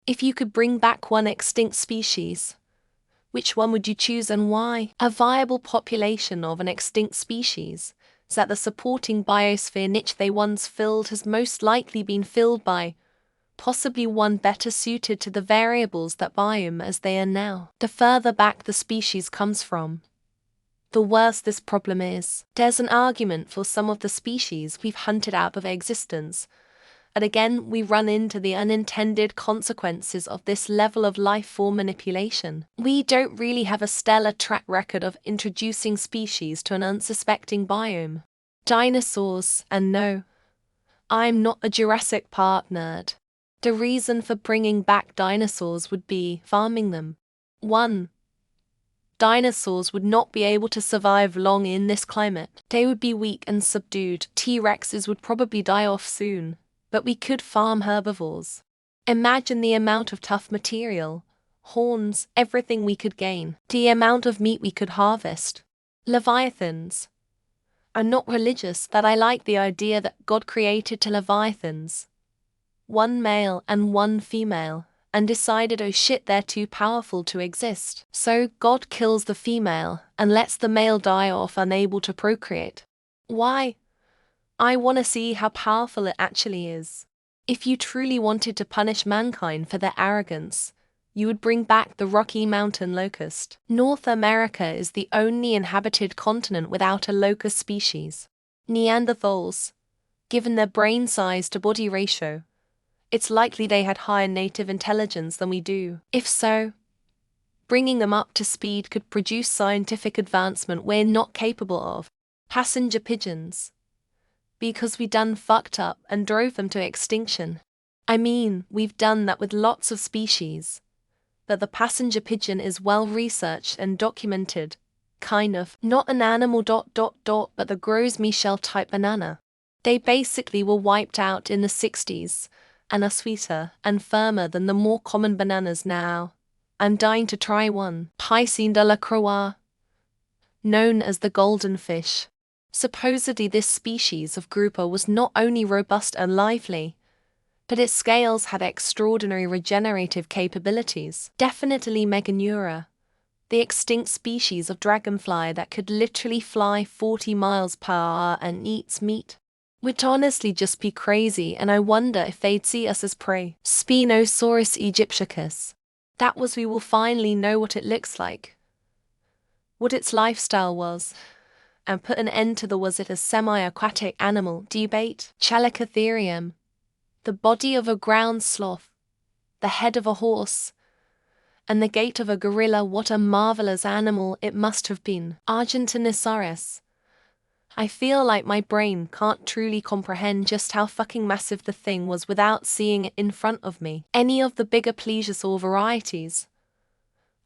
If you could bring back one extinct species, which one would you choose and why? A viable population of an extinct species is that the supporting biosphere niche they once filled has most likely been filled by possibly one better suited to the variables that biome as they are now. The further back the species comes from, the worse this problem is. There's an argument for some of the species we've hunted out of existence, and again we run into the unintended consequences of this level of life form manipulation. We don't really have a stellar track record of introducing species to an unsuspecting biome. Dinosaurs, and no, I'm not a Jurassic Park nerd. The reason for bringing back dinosaurs would be farming them. 1. Dinosaurs would not be able to survive long in this climate. They would be weak and subdued. T-Rexes would probably die off soon, but we could farm herbivores. Imagine the amount of tough material, horns, everything we could gain. The amount of meat we could harvest. Leviathans. I'm not religious, but I like the idea that God created two leviathans, one male and one female, and decided, oh shit, they're too powerful to exist. So God kills the female and lets the male die off unable to procreate. Why? I want to see how powerful it actually is. If you truly wanted to punish mankind for their arrogance, you would bring back the Rocky Mountain locust. North America is the only inhabited continent without a locust species. Neanderthals, given their brain size to body ratio, it's likely they had higher native intelligence than we do. If so, bringing them up to speed could produce scientific advancement we're not capable of. Passenger pigeons. Because we done fucked up and drove them to extinction. I mean, we've done that with lots of species. But the passenger pigeon is well researched and documented. Kind of. Not an animal ... but the Gros Michel type banana. They basically were wiped out in the 60s. And are sweeter and firmer than the more common bananas now. I'm dying to try one. Piscine de la Croix, known as the golden fish. Supposedly this species of grouper was not only robust and lively, but its scales had extraordinary regenerative capabilities. Definitely Meganeura, the extinct species of dragonfly that could literally fly 40 miles per hour and eats meat. Would honestly just be crazy, and I wonder if they'd see us as prey. Spinosaurus aegyptiacus. That was we will finally know what it looks like, what its lifestyle was, and put an end to the was it a semi-aquatic animal debate. Chalicotherium. The body of a ground sloth, the head of a horse, and the gait of a gorilla. What a marvelous animal it must have been. Argentinosaurus. I feel like my brain can't truly comprehend just how fucking massive the thing was without seeing it in front of me. Any of the bigger plesiosaur varieties.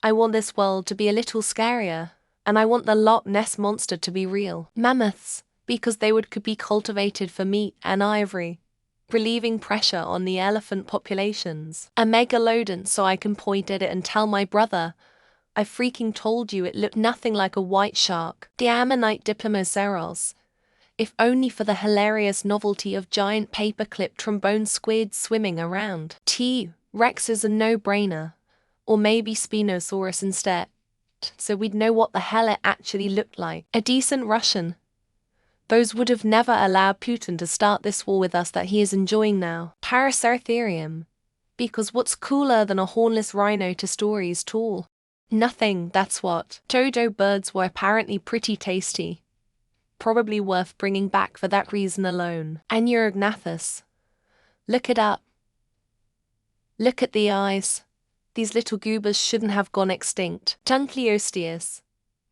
I want this world to be a little scarier, and I want the Loch Ness monster to be real. Mammoths, because they could be cultivated for meat and ivory, relieving pressure on the elephant populations. A megalodon, so I can point at it and tell my brother, I freaking told you it looked nothing like a white shark. The ammonite Diplomaceros, if only for the hilarious novelty of giant paperclip trombone squids swimming around. T-Rex is a no-brainer, or maybe Spinosaurus instead, so we'd know what the hell it actually looked like. A decent Russian. Those would have never allowed Putin to start this war with us that he is enjoying now. Paracertherium, because what's cooler than a hornless rhino to stories tall? Nothing, that's what. Dodo birds were apparently pretty tasty. Probably worth bringing back for that reason alone. Anuognathus. Look it up. Look at the eyes. These little goobers shouldn't have gone extinct. Dunkleosteus.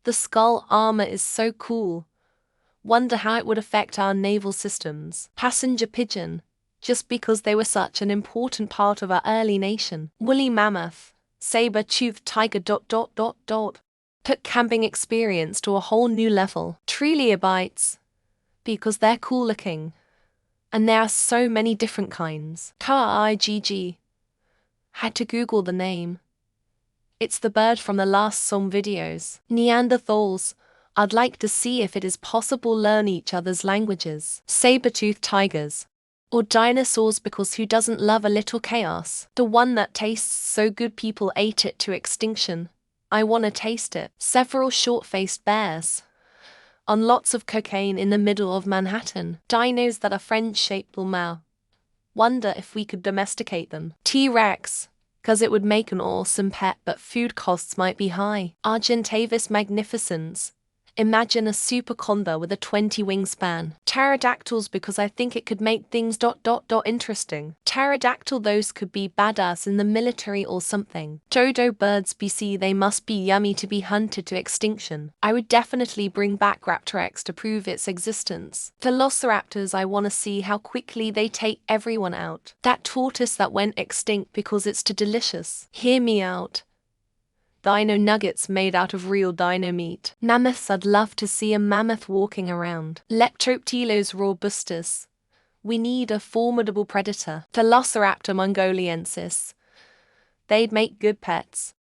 The skull armor is so cool. Wonder how it would affect our naval systems. Passenger pigeon. Just because they were such an important part of our early nation. Woolly mammoth. Saber-toothed tiger ... Put camping experience to a whole new level. Trilobites, because they're cool looking. And there are so many different kinds. Kaigg. Had to Google the name. It's the bird from the last some videos. Neanderthals. I'd like to see if it is possible learn each other's languages. Saber-toothed tigers. Or dinosaurs, because who doesn't love a little chaos? The one that tastes so good people ate it to extinction. I wanna taste it. Several short-faced bears on lots of cocaine in the middle of Manhattan. Dinos that are French-shaped meow. Wonder if we could domesticate them. T-Rex, 'cause it would make an awesome pet, but food costs might be high. Argentavis magnificens. Imagine a super condor with a 20 wingspan. Pterodactyls, because I think it could make things interesting. Pterodactyl, those could be badass in the military or something. Dodo birds, BC, they must be yummy to be hunted to extinction. I would definitely bring back Raptorex to prove its existence. Velociraptors, I wanna see how quickly they take everyone out. That tortoise that went extinct because it's too delicious. Hear me out. Dino nuggets made out of real dino meat. Mammoths, I'd love to see a mammoth walking around. Leptoptilos robustus. We need a formidable predator. Velociraptor mongoliensis. They'd make good pets.